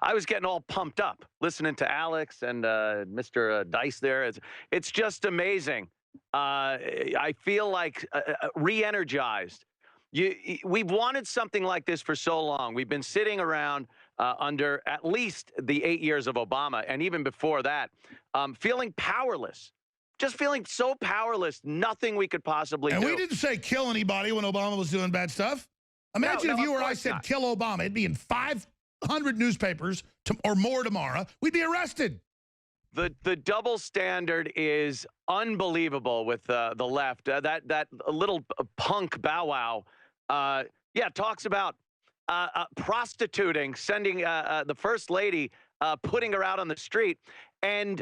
I was getting all pumped up listening to Alex and Mr. Dice there. It's just amazing. I feel like re-energized. We've wanted something like this for so long. We've been sitting around under at least the 8 years of Obama, and even before that, feeling powerless. Just feeling so powerless, nothing we could possibly do. And we didn't say kill anybody when Obama was doing bad stuff. Imagine if you or I said kill Obama. It'd be in 500 newspapers or more tomorrow. We'd be arrested. The double standard is unbelievable with the left. That little punk Bow Wow, talks about prostituting, sending the first lady, putting her out on the street. And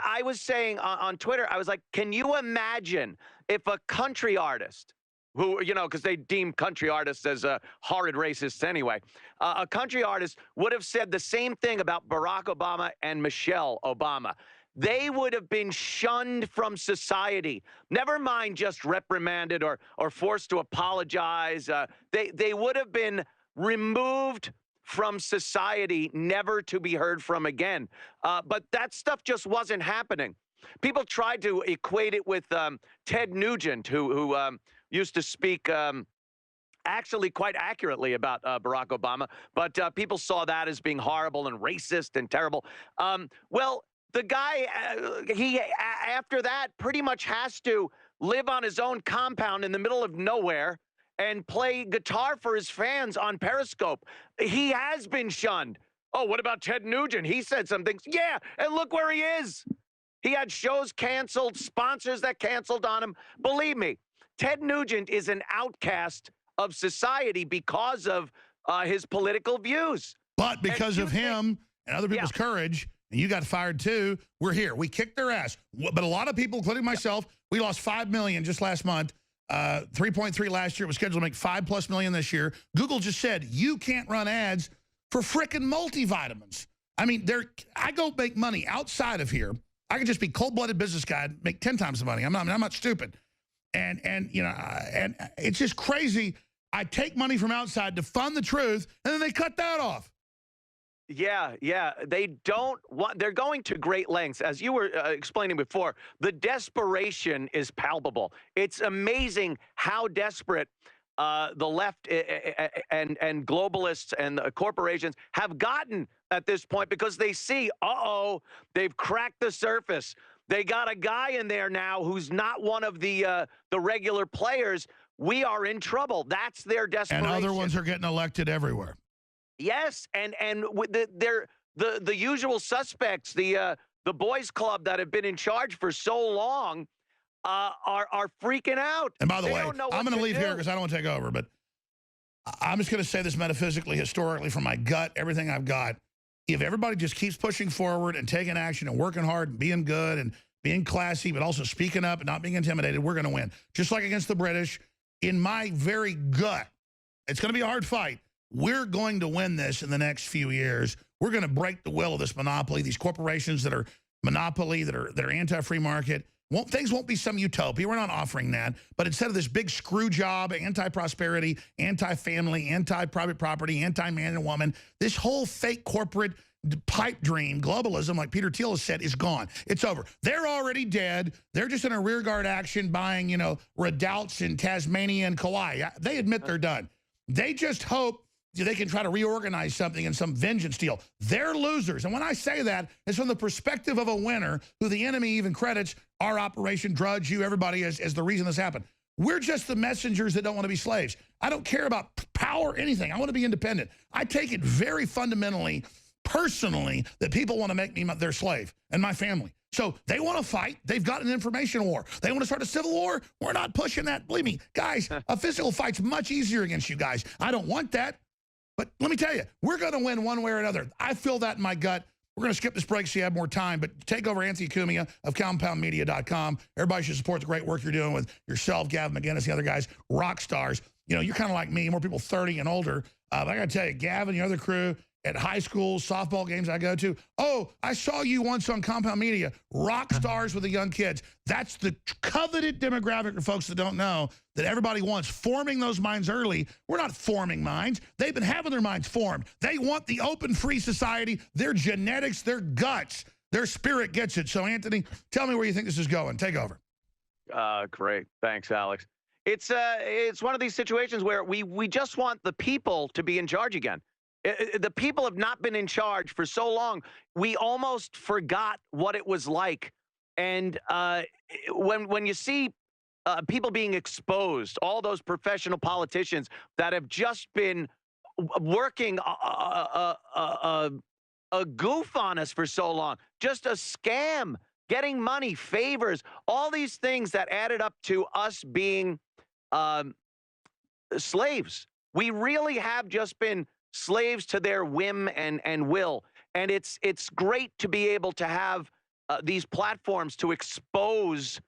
I was saying on Twitter, I was like, can you imagine if a country artist who, because they deem country artists as horrid racists anyway, a country artist would have said the same thing about Barack Obama and Michelle Obama. They would have been shunned from society. Never mind just reprimanded or forced to apologize. They would have been removed from society, never to be heard from again. But that stuff just wasn't happening. People tried to equate it with Ted Nugent, who used to speak actually quite accurately about Barack Obama, but people saw that as being horrible and racist and terrible. Well, the guy, he after that pretty much has to live on his own compound in the middle of nowhere and play guitar for his fans on Periscope. He has been shunned. Oh, what about Ted Nugent? He said some things. Yeah, and look where he is. He had shows canceled, sponsors that canceled on him. Believe me, Ted Nugent is an outcast of society because of his political views. But because of him and other people's courage, and you got fired too, we're here. We kicked their ass. But a lot of people, including myself, we lost $5 million just last month. 3.3 last year. It was scheduled to make $5+ million this year. Google just said, you can't run ads for frickin' multivitamins. I mean, I go make money outside of here. I could just be cold-blooded business guy and make 10 times the money. I'm not stupid. And it's just crazy. I take money from outside to fund the truth, and then they cut that off. Yeah. They don't want, they're going to great lengths. As you were explaining before, the desperation is palpable. It's amazing how desperate the left and globalists and corporations have gotten at this point, because they see, they've cracked the surface. They got a guy in there now who's not one of the regular players. We are in trouble. That's their desperation. And other ones are getting elected everywhere. Yes, and with the usual suspects, the boys club that have been in charge for so long are freaking out. And by the way, I'm going to leave here because I don't want to take over, but I'm just going to say this metaphysically, historically, from my gut, everything I've got. If everybody just keeps pushing forward and taking action and working hard and being good and being classy, but also speaking up and not being intimidated, we're going to win. Just like against the British, in my very gut, it's going to be a hard fight. We're going to win this in the next few years. We're going to break the will of this monopoly, these corporations that are monopoly, that are anti-free market. Things won't be some utopia. We're not offering that. But instead of this big screw job, anti-prosperity, anti-family, anti-private property, anti-man and woman, this whole fake corporate pipe dream, globalism, like Peter Thiel has said, is gone. It's over. They're already dead. They're just in a rearguard action buying, redoubts in Tasmania and Kauai. They admit they're done. They just hope they can try to reorganize something in some vengeance deal. They're losers. And when I say that, it's from the perspective of a winner who the enemy even credits our Operation Drudge, you, everybody, as the reason this happened. We're just the messengers that don't want to be slaves. I don't care about power or anything. I want to be independent. I take it very fundamentally, personally, that people want to make me their slave and my family. So they want to fight. They've got an information war. They want to start a civil war. We're not pushing that. Believe me, guys, a physical fight's much easier against you guys. I don't want that. But let me tell you, we're going to win one way or another. I feel that in my gut. We're going to skip this break so you have more time. But take over Anthony Cumia of CompoundMedia.com. Everybody should support the great work you're doing with yourself, Gavin McInnes, the other guys, rock stars. You're kind of like me, more people 30 and older. But I got to tell you, Gavin, your other crew, at high schools, softball games I go to. Oh, I saw you once on Compound Media, rock stars with the young kids. That's the coveted demographic for folks that don't know that everybody wants, forming those minds early. We're not forming minds. They've been having their minds formed. They want the open, free society, their genetics, their guts, their spirit gets it. So, Anthony, tell me where you think this is going. Take over. Great. Thanks, Alex. It's one of these situations where we just want the people to be in charge again. The people have not been in charge for so long. We almost forgot what it was like. And when you see people being exposed, all those professional politicians that have just been working a goof on us for so long, just a scam, getting money, favors, all these things that added up to us being slaves. We really have just been slaves to their whim and will. And it's great to be able to have these platforms to expose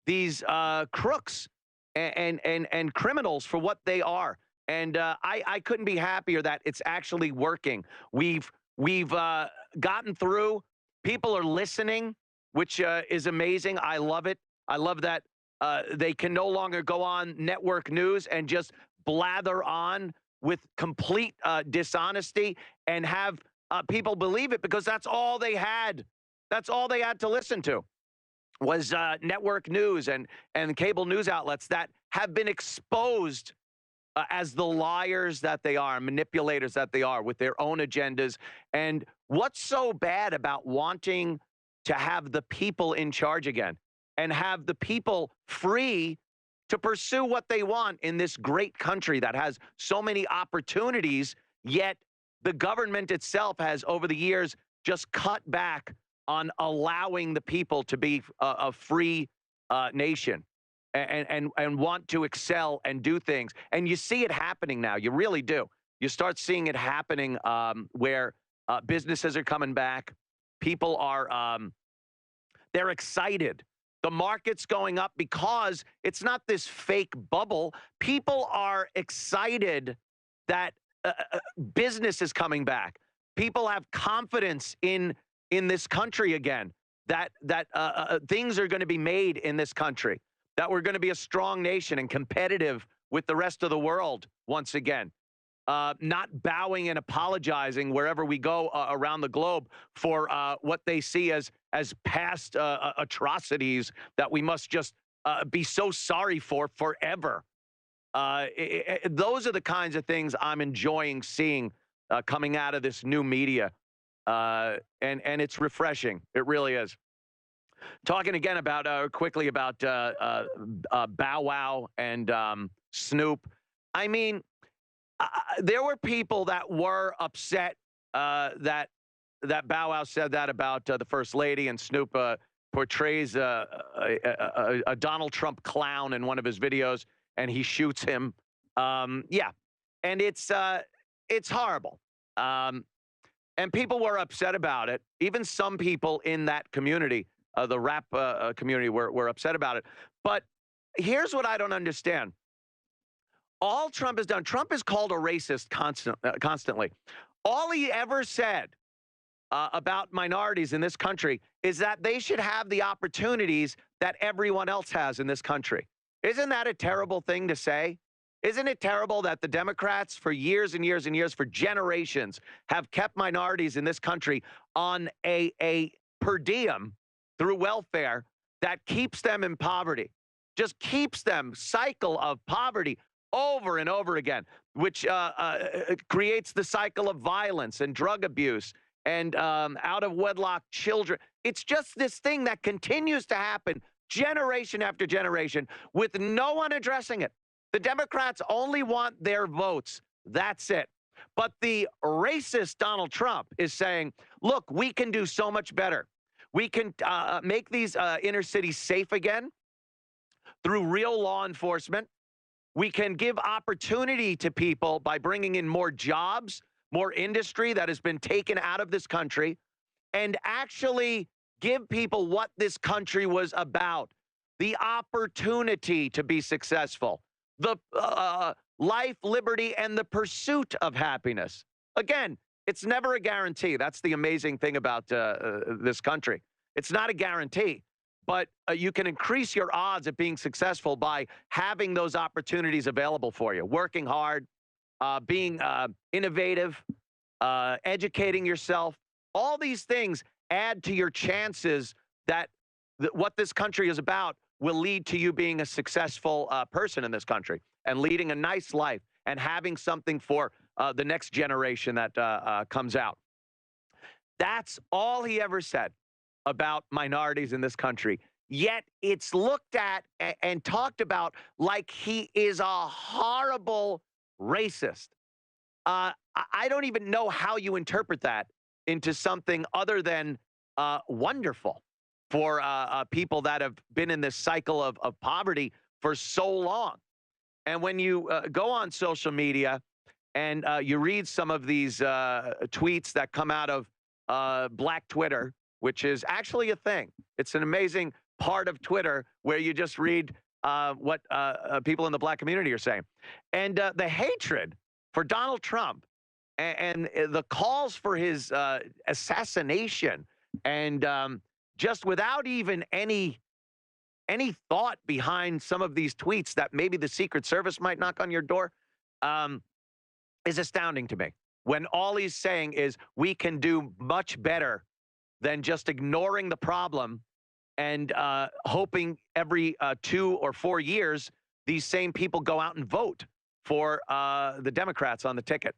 these crooks and criminals for what they are. And I couldn't be happier that it's actually working. We've gotten through. People are listening, which is amazing. I love it. I love that they can no longer go on network news and just blather on with complete dishonesty and have people believe it, because that's all they had. That's all they had to listen to was network news and cable news outlets that have been exposed as the liars that they are, manipulators that they are with their own agendas. And what's so bad about wanting to have the people in charge again and have the people free to pursue what they want in this great country that has so many opportunities, yet the government itself has, over the years, just cut back on allowing the people to be a free nation and want to excel and do things. And you see it happening now. You really do. You start seeing it happening where businesses are coming back. People are, they're excited. The market's going up because it's not this fake bubble. People are excited that business is coming back. People have confidence in this country again, that things are going to be made in this country, that we're going to be a strong nation and competitive with the rest of the world once again. Not bowing and apologizing wherever we go around the globe for what they see as past atrocities that we must just be so sorry for forever. Those are the kinds of things I'm enjoying seeing coming out of this new media. And it's refreshing. It really is. Talking again about quickly about Bow Wow and Snoop. I mean, there were people that were upset that Bow Wow said that about the First Lady, and Snoop portrays a Donald Trump clown in one of his videos, and he shoots him. Yeah, and it's horrible. And people were upset about it. Even some people in that community, the rap community, were upset about it. But here's what I don't understand. All Trump has done, Trump is called a racist constantly. All he ever said about minorities in this country is that they should have the opportunities that everyone else has in this country. Isn't that a terrible thing to say? Isn't it terrible that the Democrats for years and years and years, for generations, have kept minorities in this country on a per diem through welfare that keeps them in poverty, just keeps them cycle of poverty over and over again, which creates the cycle of violence and drug abuse and out of wedlock children. It's just this thing that continues to happen generation after generation with no one addressing it. The Democrats only want their votes. That's it. But the racist Donald Trump is saying, look, we can do so much better. We can make these inner cities safe again through real law enforcement. We can give opportunity to people by bringing in more jobs, more industry that has been taken out of this country, and actually give people what this country was about, the opportunity to be successful, the life, liberty, and the pursuit of happiness. Again, It's never a guarantee. That's the amazing thing about this country. It's not a guarantee, but you can increase your odds at being successful by having those opportunities available for you, working hard, being innovative, educating yourself. All these things add to your chances that what this country is about will lead to you being a successful person in this country and leading a nice life and having something for the next generation that comes out. That's all he ever said about minorities in this country. Yet it's looked at and talked about like he is a horrible racist. I don't even know how you interpret that into something other than wonderful for people that have been in this cycle of poverty for so long. And when you go on social media and you read some of these tweets that come out of Black Twitter, which is actually a thing. It's an amazing part of Twitter where you just read what people in the Black community are saying. And the hatred for Donald Trump and the calls for his assassination and just without even any thought behind some of these tweets that maybe the Secret Service might knock on your door is astounding to me. When all he's saying is we can do much better than just ignoring the problem and hoping every 2 or 4 years these same people go out and vote for the Democrats on the ticket.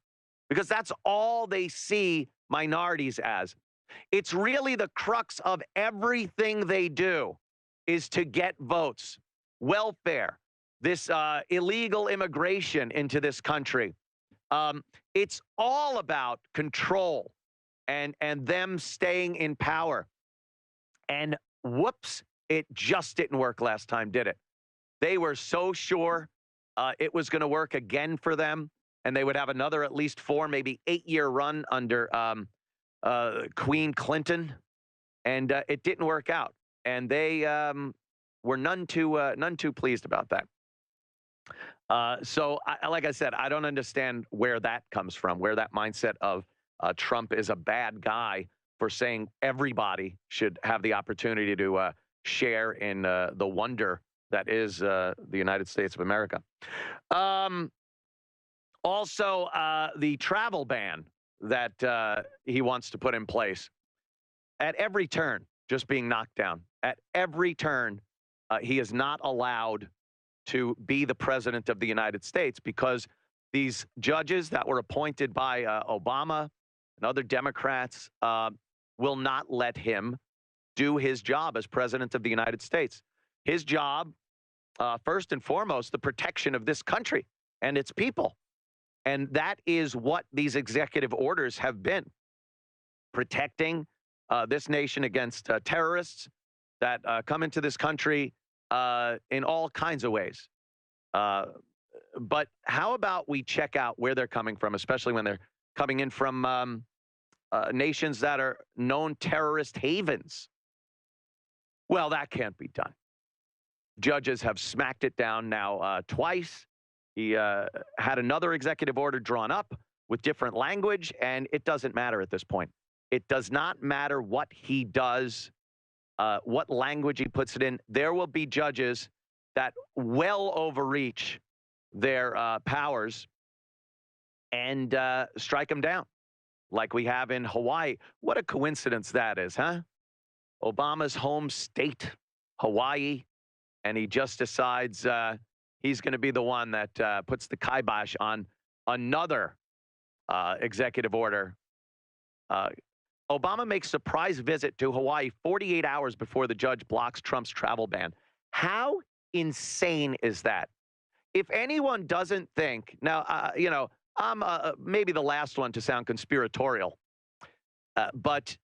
Because that's all they see minorities as. It's really the crux of everything they do is to get votes, welfare, this illegal immigration into this country. It's all about control and them staying in power. And whoops, it just didn't work last time, did it? They were so sure it was going to work again for them, and they would have another at least 4, maybe 8-year run under Queen Clinton, and it didn't work out. And they were none too pleased about that. So, like I said, I don't understand where that comes from, where that mindset of Trump is a bad guy for saying everybody should have the opportunity to share in the wonder that is the United States of America. Also, the travel ban that he wants to put in place at every turn, just being knocked down. At every turn, he is not allowed to be the president of the United States because these judges that were appointed by Obama and other Democrats will not let him do his job as president of the United States. His job, first and foremost, the protection of this country and its people. And that is what these executive orders have been, protecting this nation against terrorists that come into this country in all kinds of ways. But how about we check out where they're coming from, especially when they're coming in from nations that are known terrorist havens? Well, that can't be done. Judges have smacked it down now twice. He had another executive order drawn up with different language, and it doesn't matter at this point. It does not matter what he does, what language he puts it in. There will be judges that well overreach their powers and strike them down, like we have in Hawaii. What a coincidence that is, huh? Obama's home state, Hawaii, and he just decides he's going to be the one that puts the kibosh on another executive order. Obama makes surprise visit to Hawaii 48 hours before the judge blocks Trump's travel ban. How insane is that? If anyone doesn't think, now, you know, I'm maybe the last one to sound conspiratorial, but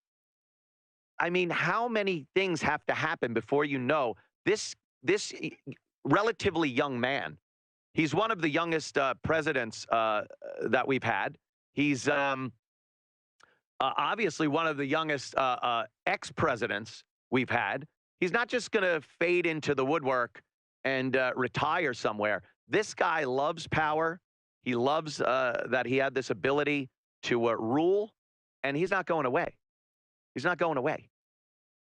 I mean, how many things have to happen before you know this relatively young man? He's one of the youngest presidents that we've had. He's obviously one of the youngest ex-presidents we've had. He's not just going to fade into the woodwork and retire somewhere. This guy loves power. He loves that he had this ability to rule, and he's not going away. He's not going away.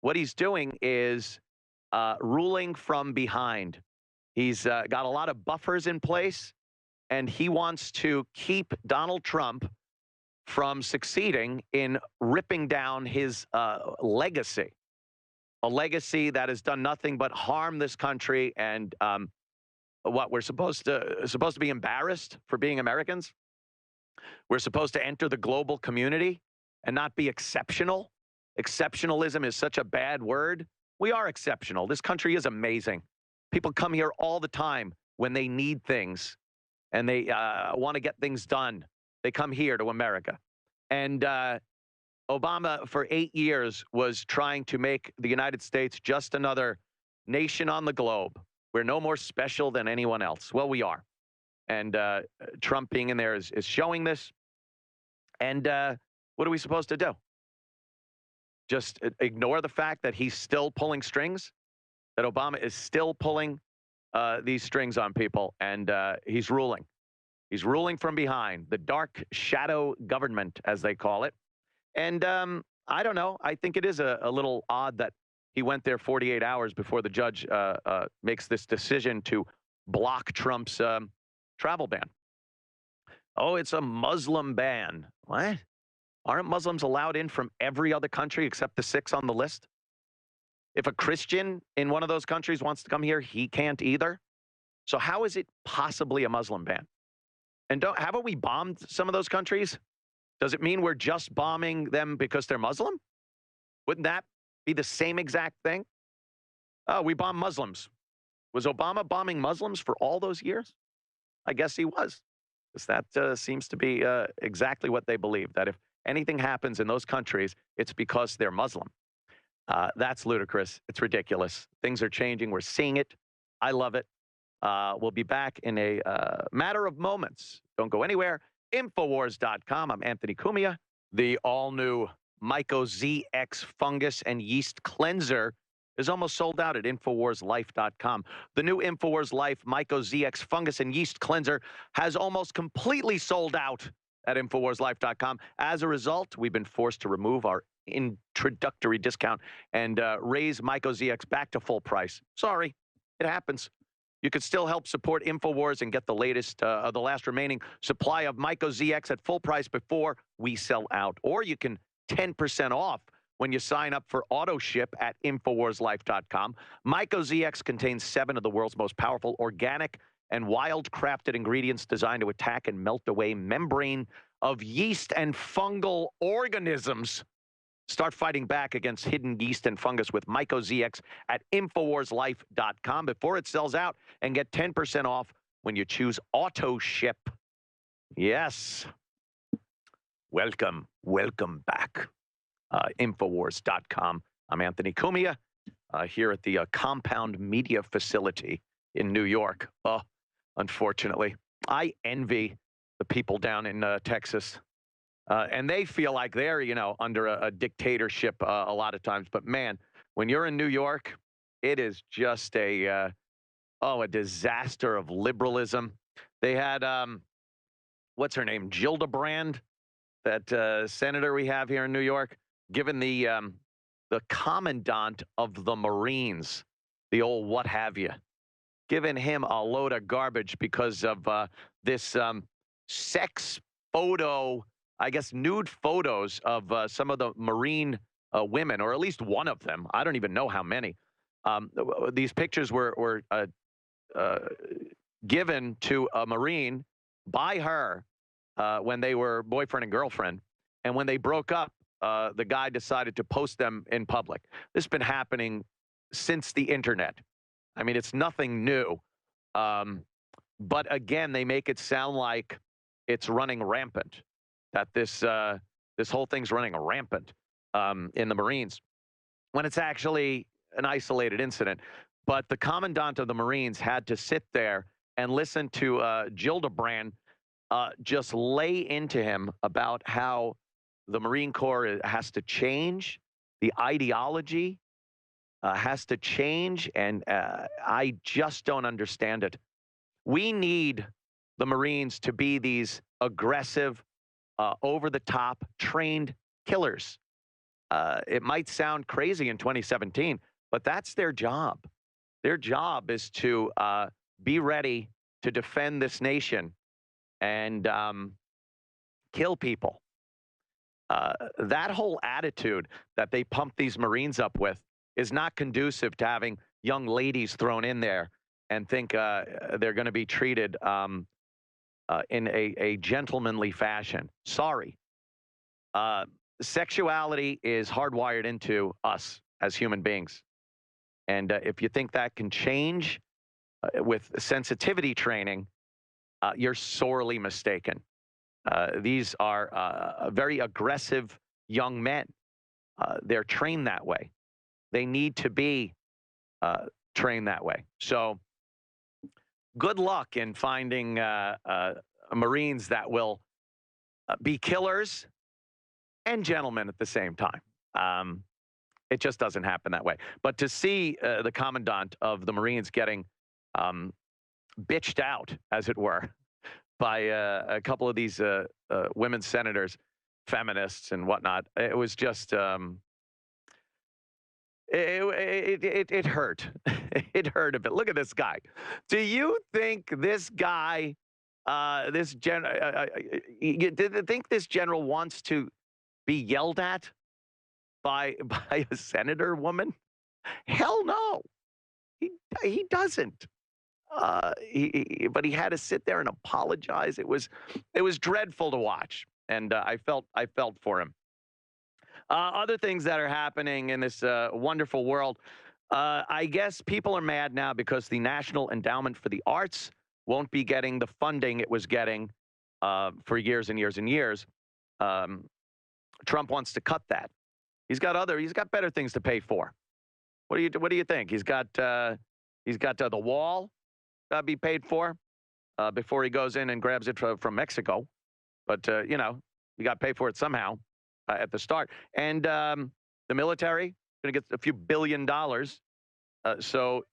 What he's doing is ruling from behind. He's got a lot of buffers in place, and he wants to keep Donald Trump from succeeding in ripping down his legacy, a legacy that has done nothing but harm this country. And what we're supposed to be embarrassed for being Americans. We're supposed to enter the global community and not be exceptional. Exceptionalism is such a bad word. We are exceptional. This country is amazing. People come here all the time when they need things and they want to get things done. They come here to America. And Obama, for 8 years, was trying to make the United States just another nation on the globe. We're no more special than anyone else. Well, we are. And Trump being in there is showing this. And what are we supposed to do? Just ignore the fact that he's still pulling strings, that Obama is still pulling these strings on people, and he's ruling. He's ruling from behind, the dark shadow government, as they call it. And I don't know. I think it is a little odd that he went there 48 hours before the judge makes this decision to block Trump's travel ban. Oh, it's a Muslim ban. What? Aren't Muslims allowed in from every other country except the 6 on the list? If a Christian in one of those countries wants to come here, he can't either. So how is it possibly a Muslim ban? And haven't we bombed some of those countries? Does it mean we're just bombing them because they're Muslim? Wouldn't that be the same exact thing? Oh, we bomb Muslims. Was Obama bombing Muslims for all those years? I guess he was. Because that seems to be exactly what they believe, that if anything happens in those countries, it's because they're Muslim. That's ludicrous. It's ridiculous. Things are changing. We're seeing it. I love it. We'll be back in a matter of moments. Don't go anywhere. Infowars.com. I'm Anthony Cumia. The all-new Myco ZX Fungus and Yeast Cleanser is almost sold out at InfowarsLife.com. The new Infowars Life Myco ZX Fungus and Yeast Cleanser has almost completely sold out at InfowarsLife.com. As a result, we've been forced to remove our introductory discount and raise Myco ZX back to full price. Sorry, it happens. You could still help support Infowars and get the latest, the last remaining supply of Myco ZX at full price before we sell out. Or you can 10% off when you sign up for auto ship at InfowarsLife.com. Myco ZX contains 7 of the world's most powerful organic and wild-crafted ingredients designed to attack and melt away membrane of yeast and fungal organisms. Start fighting back against hidden yeast and fungus with Myco ZX at InfowarsLife.com before it sells out, and get 10% off when you choose auto ship. Yes. Welcome back. Infowars.com. I'm Anthony Cumia here at the Compound Media Facility in New York. Unfortunately, I envy the people down in Texas. And they feel like they're, under a dictatorship a lot of times. But man, when you're in New York, it is just a disaster of liberalism. They had, what's her name, Gillibrand, that senator we have here in New York, given the commandant of the Marines, the old what have you, giving him a load of garbage because of this sex photo, I guess, nude photos of some of the Marine women, or at least one of them. I don't even know how many. These pictures were given to a Marine by her when they were boyfriend and girlfriend. And when they broke up, the guy decided to post them in public. This has been happening since the internet. I mean, it's nothing new. But again, they make it sound like it's running rampant, that this whole thing's running rampant in the Marines, when it's actually an isolated incident. But the commandant of the Marines had to sit there and listen to Gillibrand just lay into him about how the Marine Corps has to change, the ideology has to change, and I just don't understand it. We need the Marines to be these aggressive, over-the-top trained killers. It might sound crazy in 2017, but that's their job. Their job is to be ready to defend this nation and kill people. That whole attitude that they pump these Marines up with is not conducive to having young ladies thrown in there and think they're going to be treated in a gentlemanly fashion. Sorry. Sexuality is hardwired into us as human beings. And if you think that can change with sensitivity training, you're sorely mistaken. These are very aggressive young men. They're trained that way. They need to be trained that way. So good luck in finding Marines that will be killers and gentlemen at the same time. It just doesn't happen that way. But to see the commandant of the Marines getting bitched out, as it were, by a couple of these women senators, feminists and whatnot, it was just, it hurt. It hurt a bit. Look at this guy. Do you think this guy, you think this general wants to be yelled at by a senator woman? Hell no. He doesn't. But he had to sit there and apologize. It was dreadful to watch, and I felt for him. Other things that are happening in this wonderful world. I guess people are mad now because the National Endowment for the Arts won't be getting the funding it was getting for years and years and years. Trump wants to cut that. He's got better things to pay for. What do you think? He's got the wall be paid for before he goes in and grabs it from Mexico. But you know, you got to pay for it somehow at the start. And the military going to get a few $1 billion. So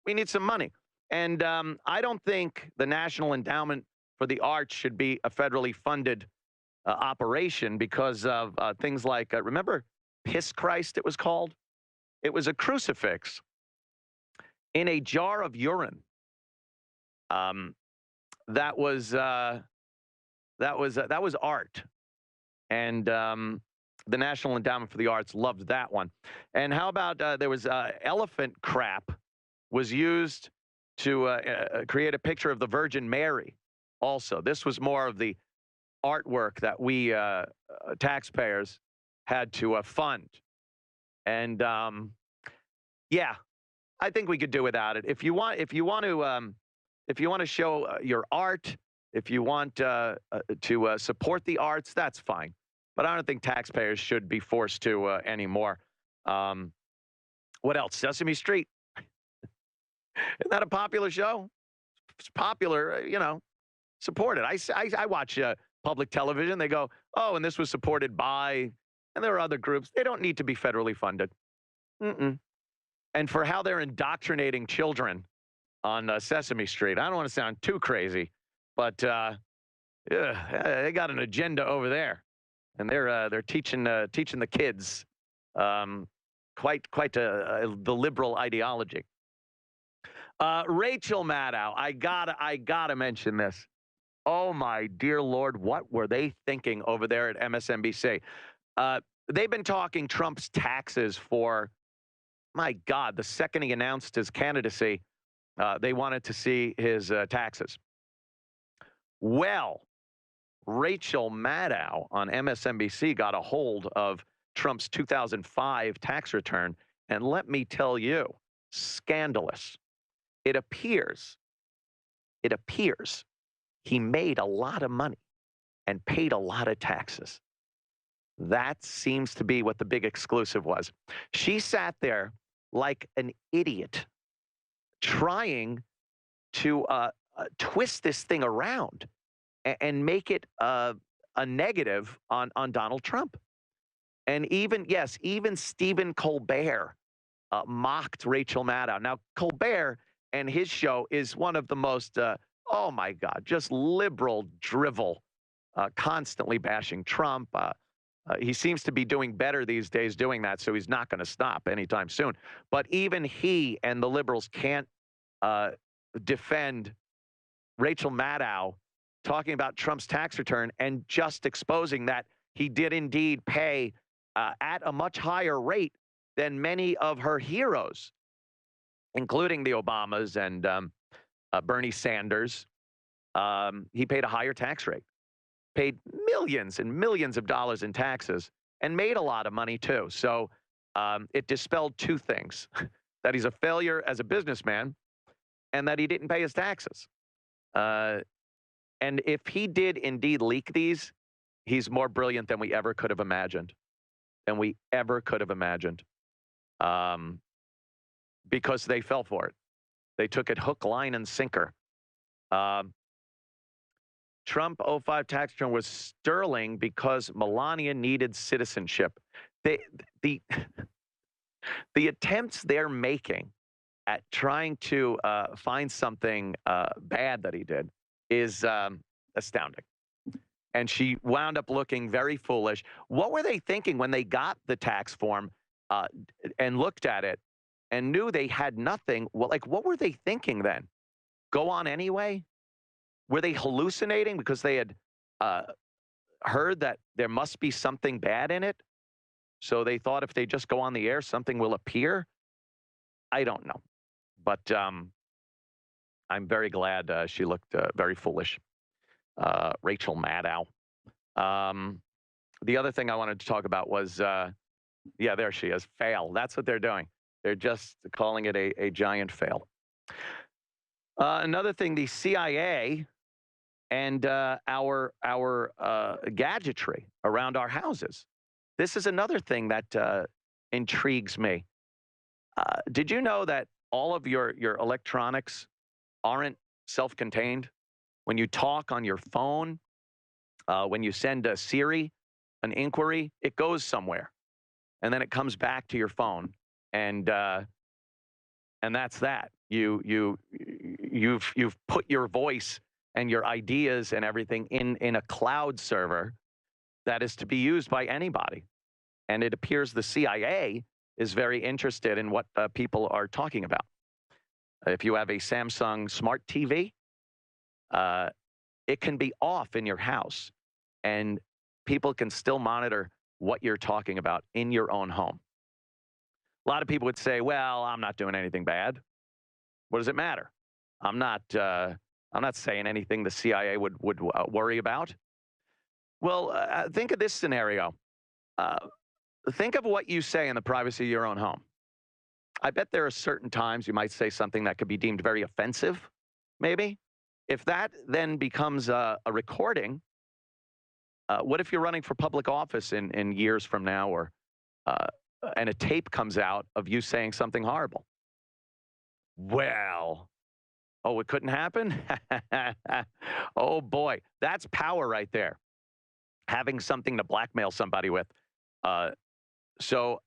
we need some money. And I don't think the National Endowment for the Arts should be a federally funded operation because of things like, remember Piss Christ, it was called? It was a crucifix in a jar of urine. That was art. And the National Endowment for the Arts loved that one. And how about there was elephant crap was used to create a picture of the Virgin Mary also. This was more of the artwork that we taxpayers had to fund. And yeah, I think we could do without it. If you want to show your art, if you want to support the arts, that's fine. But I don't think taxpayers should be forced to anymore. What else? Sesame Street. Isn't that a popular show? It's popular, you know, support it. I watch public television. They go, oh, and this was supported by, and there are other groups. They don't need to be federally funded. And for how they're indoctrinating children on Sesame Street, I don't want to sound too crazy, but they got an agenda over there, and they're teaching the kids quite the liberal ideology. Rachel Maddow, I gotta mention this. Oh my dear Lord, what were they thinking over there at MSNBC? They've been talking Trump's taxes for, my God, the second he announced his candidacy, they wanted to see his taxes. Well, Rachel Maddow on MSNBC got a hold of Trump's 2005 tax return, and let me tell you, scandalous. It appears he made a lot of money and paid a lot of taxes. That seems to be what the big exclusive was. She sat there like an idiot trying to twist this thing around and make it a negative on Donald Trump. And even Stephen Colbert mocked Rachel Maddow. Now, Colbert and his show is one of the most, oh my God, just liberal drivel constantly bashing Trump. He seems to be doing better these days doing that, so he's not going to stop anytime soon. But even he and the liberals can't uh, defend Rachel Maddow talking about Trump's tax return and just exposing that he did indeed pay at a much higher rate than many of her heroes, including the Obamas and Bernie Sanders. He paid a higher tax rate, paid millions and millions of dollars in taxes, and made a lot of money too. So it dispelled two things: that he's a failure as a businessman, and that he didn't pay his taxes. And if he did indeed leak these, he's more brilliant than we ever could have imagined. Than we ever could have imagined. Because they fell for it. They took it hook, line, and sinker. Trump '05 tax return was sterling because Melania needed citizenship. The attempts they're making at trying to find something bad that he did is astounding. And she wound up looking very foolish. What were they thinking when they got the tax form and looked at it and knew they had nothing? Well, like, what were they thinking then? Go on anyway? Were they hallucinating because they had heard that there must be something bad in it? So they thought if they just go on the air, something will appear? I don't know. But I'm very glad she looked very foolish. Rachel Maddow. The other thing I wanted to talk about was, yeah, there she is, fail. That's what they're doing. They're just calling it a giant fail. Another thing, the CIA and our gadgetry around our houses. This is another thing that intrigues me. Did you know that all of your electronics aren't self-contained? When you talk on your phone, when you send a Siri an inquiry, it goes somewhere, and then it comes back to your phone, and that's that. You've put your voice and your ideas and everything in a cloud server that is to be used by anybody, and it appears the CIA is very interested in what people are talking about. If you have a Samsung Smart TV, it can be off in your house, and people can still monitor what you're talking about in your own home. A lot of people would say, well, I'm not doing anything bad. What does it matter? I'm not saying anything the CIA would worry about. Well, think of this scenario. Think of what you say in the privacy of your own home. I bet there are certain times you might say something that could be deemed very offensive, maybe. If that then becomes a recording, what if you're running for public office in years from now, or and a tape comes out of you saying something horrible? Well, oh, it couldn't happen? Oh, boy. That's power right there, having something to blackmail somebody with. So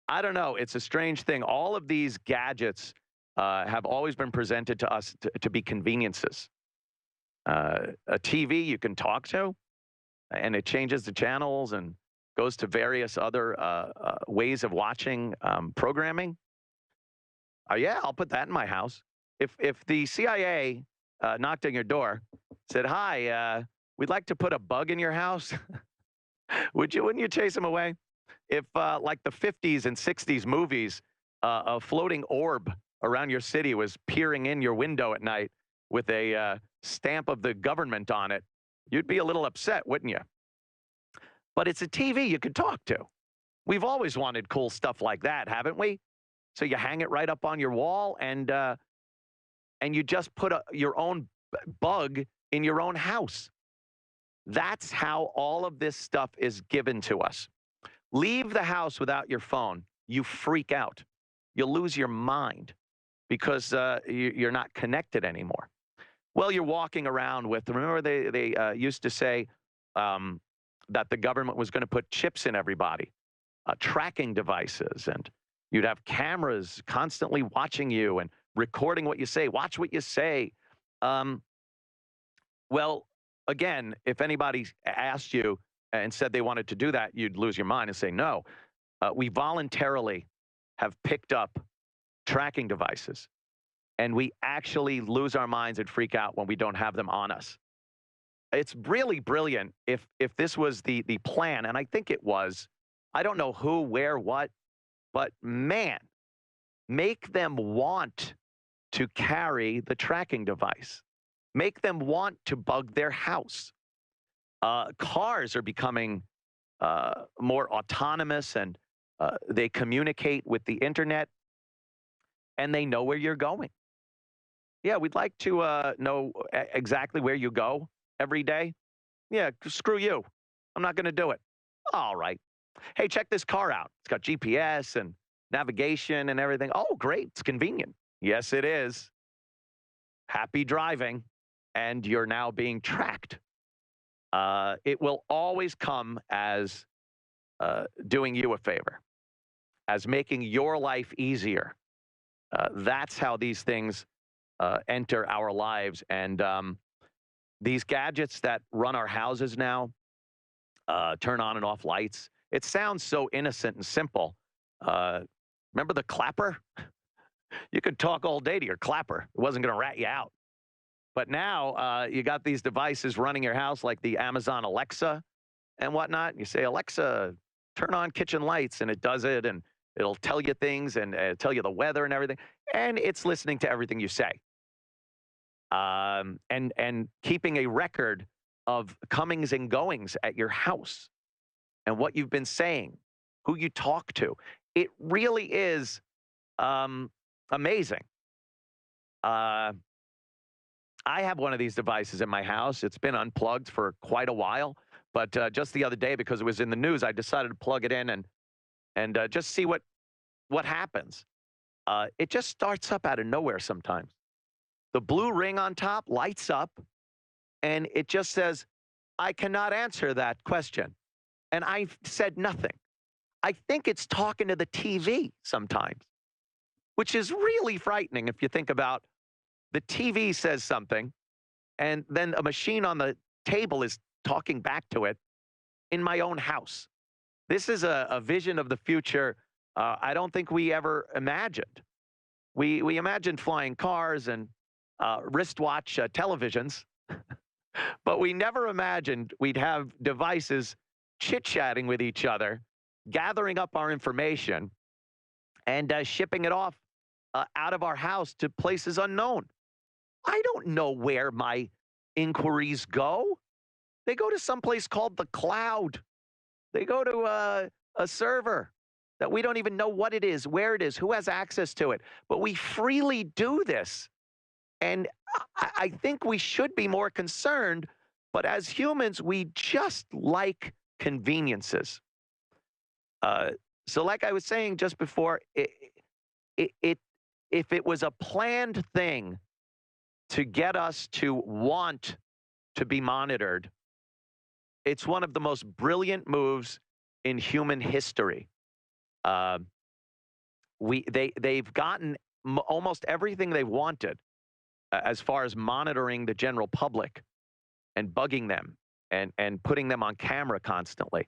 I don't know. It's a strange thing. All of these gadgets have always been presented to us to be conveniences. A TV you can talk to, and it changes the channels and goes to various other ways of watching programming. Yeah, I'll put that in my house. If the CIA knocked on your door, said, "Hi, we'd like to put a bug in your house," wouldn't you chase them away? If like the 50s and 60s movies, a floating orb around your city was peering in your window at night with a stamp of the government on it, you'd be a little upset, wouldn't you? But it's a TV you could talk to. We've always wanted cool stuff like that, haven't we? So you hang it right up on your wall, and you just put your own bug in your own house. That's how all of this stuff is given to us. Leave the house without your phone, you freak out. You'll lose your mind because you're not connected anymore. Well, you're walking around with, remember they used to say that the government was going to put chips in everybody, tracking devices, and you'd have cameras constantly watching you and recording what you say. Watch what you say. Well, again, if anybody asked you and said they wanted to do that, you'd lose your mind and say no. We voluntarily have picked up tracking devices, and we actually lose our minds and freak out when we don't have them on us. It's really brilliant if this was the plan, and I think it was. I don't know who, where, what, but man, make them want to carry the tracking device. Make them want to bug their house. Cars are becoming more autonomous, and they communicate with the internet, and they know where you're going. Yeah, we'd like to know exactly where you go every day. Yeah, screw you. I'm not going to do it. All right. Hey, check this car out. It's got GPS and navigation and everything. Oh, great. It's convenient. Yes, it is. Happy driving. And you're now being tracked. It will always come as doing you a favor, as making your life easier. That's how these things enter our lives. And these gadgets that run our houses now, turn on and off lights. It sounds so innocent and simple. Remember the clapper? You could talk all day to your clapper. It wasn't going to rat you out. But now you got these devices running your house like the Amazon Alexa and whatnot. You say, Alexa, turn on kitchen lights, and it does it, and it'll tell you things and tell you the weather and everything. And it's listening to everything you say. And keeping a record of comings and goings at your house and what you've been saying, who you talk to. It really is amazing. I have one of these devices in my house. It's been unplugged for quite a while, but just the other day, because it was in the news, I decided to plug it in and just see what happens. It just starts up out of nowhere sometimes. The blue ring on top lights up, and it just says, I cannot answer that question. And I've said nothing. I think it's talking to the TV sometimes, which is really frightening if you think about the TV says something, and then a machine on the table is talking back to it in my own house. This is a vision of the future I don't think we ever imagined. We imagined flying cars and wristwatch televisions, but we never imagined we'd have devices chit-chatting with each other, gathering up our information, and shipping it off out of our house to places unknown. I don't know where my inquiries go. They go to someplace called the cloud. They go to a server that we don't even know what it is, where it is, who has access to it. But we freely do this. And I think we should be more concerned. But as humans, we just like conveniences. So like I was saying just before, if it was a planned thing to get us to want to be monitored, it's one of the most brilliant moves in human history. They've gotten almost everything they wanted as far as monitoring the general public and bugging them and putting them on camera constantly.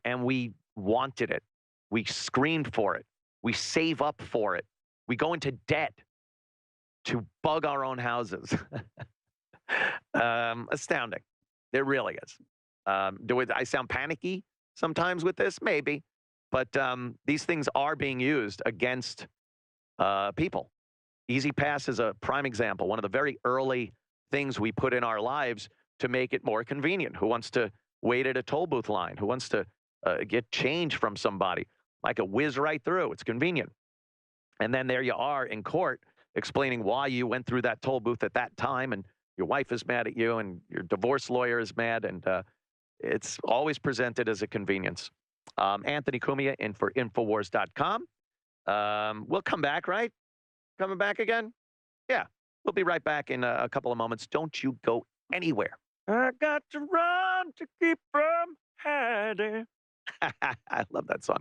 And we wanted it. We screamed for it. We save up for it. We go into debt to bug our own houses. Astounding. It really is. Do I sound panicky sometimes with this? Maybe. But these things are being used against people. Easy Pass is a prime example, one of the very early things we put in our lives to make it more convenient. Who wants to wait at a toll booth line? Who wants to get change from somebody? I could whiz right through. It's convenient. And then there you are in court explaining why you went through that toll booth at that time, and your wife is mad at you, and your divorce lawyer is mad, and it's always presented as a convenience. Anthony Cumia in for Infowars.com. We'll come back, right? Coming back again? Yeah. We'll be right back in a couple of moments. Don't you go anywhere. I got to run to keep from hiding. I love that song.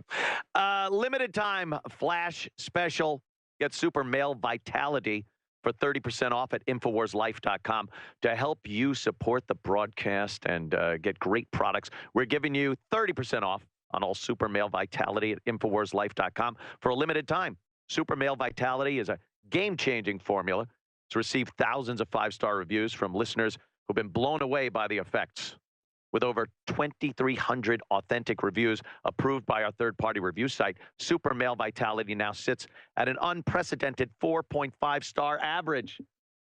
Limited time flash special. Get super male vitality for 30% off at InfowarsLife.com to help you support the broadcast and get great products. We're giving you 30% off on all Super Male Vitality at InfowarsLife.com for a limited time. Super Male Vitality is a game-changing formula. It's received thousands of five-star reviews from listeners who've been blown away by the effects. With over 2,300 authentic reviews approved by our third-party review site, Super Male Vitality now sits at an unprecedented 4.5-star average.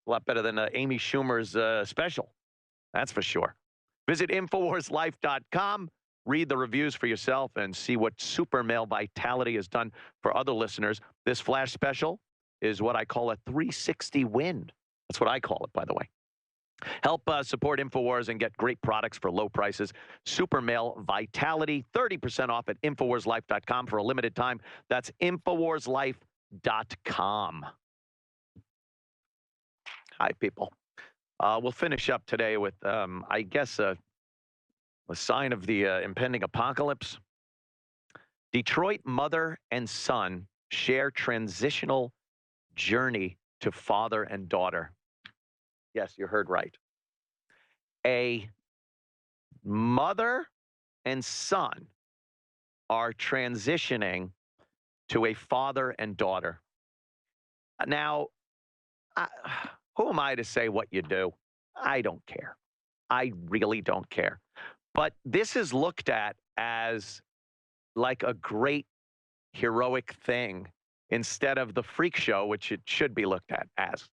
A lot better than Amy Schumer's special, that's for sure. Visit InfowarsLife.com, read the reviews for yourself, and see what Super Male Vitality has done for other listeners. This flash special is what I call a 360 win. That's what I call it, by the way. Help support Infowars and get great products for low prices. Super Male Vitality, 30% off at InfowarsLife.com for a limited time. That's InfowarsLife.com. Hi, people. We'll finish up today with, I guess, a sign of the impending apocalypse. Detroit mother and son share transitional journey to father and daughter. Yes, you heard right. A mother and son are transitioning to a father and daughter. Now, who am I to say what you do? I don't care. I really don't care. But this is looked at as like a great heroic thing instead of the freak show, which it should be looked at as.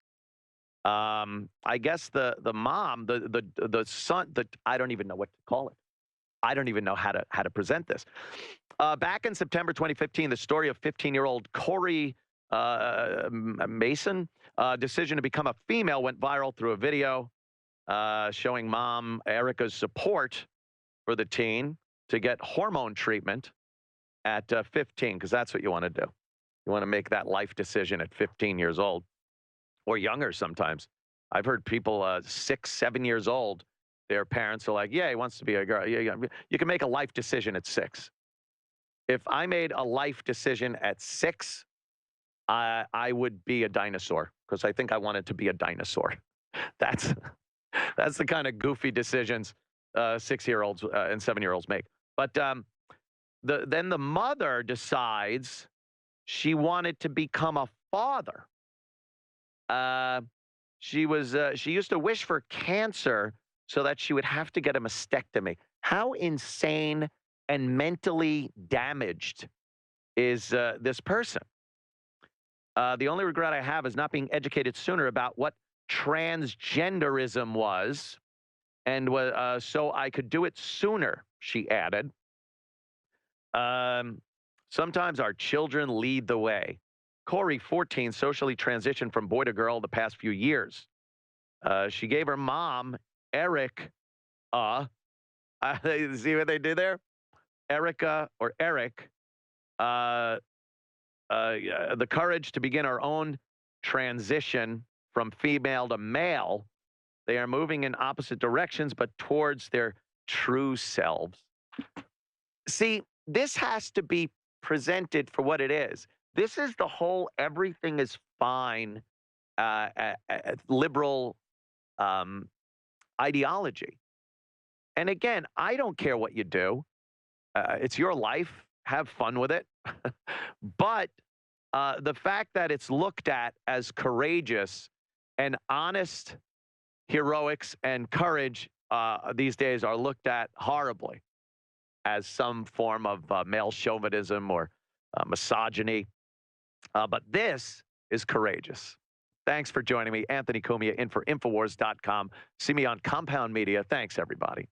I guess the mom, the son, I don't even know what to call it. I don't even know how to present this. Back in September 2015, the story of 15-year-old Corey Mason decision to become a female went viral through a video showing mom Erica's support for the teen to get hormone treatment at 15, because that's what you want to do. You want to make that life decision at 15 years old. Or younger sometimes. I've heard people 6, 7 years old, their parents are like, yeah, he wants to be a girl. Yeah. You can make a life decision at 6. If I made a life decision at 6, I would be a dinosaur, because I think I wanted to be a dinosaur. That's the kind of goofy decisions 6-year-olds and 7-year-olds make. But then the mother decides she wanted to become a father. She used to wish for cancer so that she would have to get a mastectomy. How insane and mentally damaged is this person? The only regret I have is not being educated sooner about what transgenderism was, and so I could do it sooner, she added. Sometimes our children lead the way. Corey, 14, socially transitioned from boy to girl the past few years. She gave her mom, Eric, see what they did there? Erica, or Eric, the courage to begin her own transition from female to male. They are moving in opposite directions, but towards their true selves. See, this has to be presented for what it is. This is the whole everything is fine liberal ideology. And again, I don't care what you do. It's your life. Have fun with it. But the fact that it's looked at as courageous and honest heroics and courage these days are looked at horribly as some form of male chauvinism or misogyny. But this is courageous. Thanks for joining me. Anthony Cumia in for Infowars.com. See me on Compound Media. Thanks, everybody.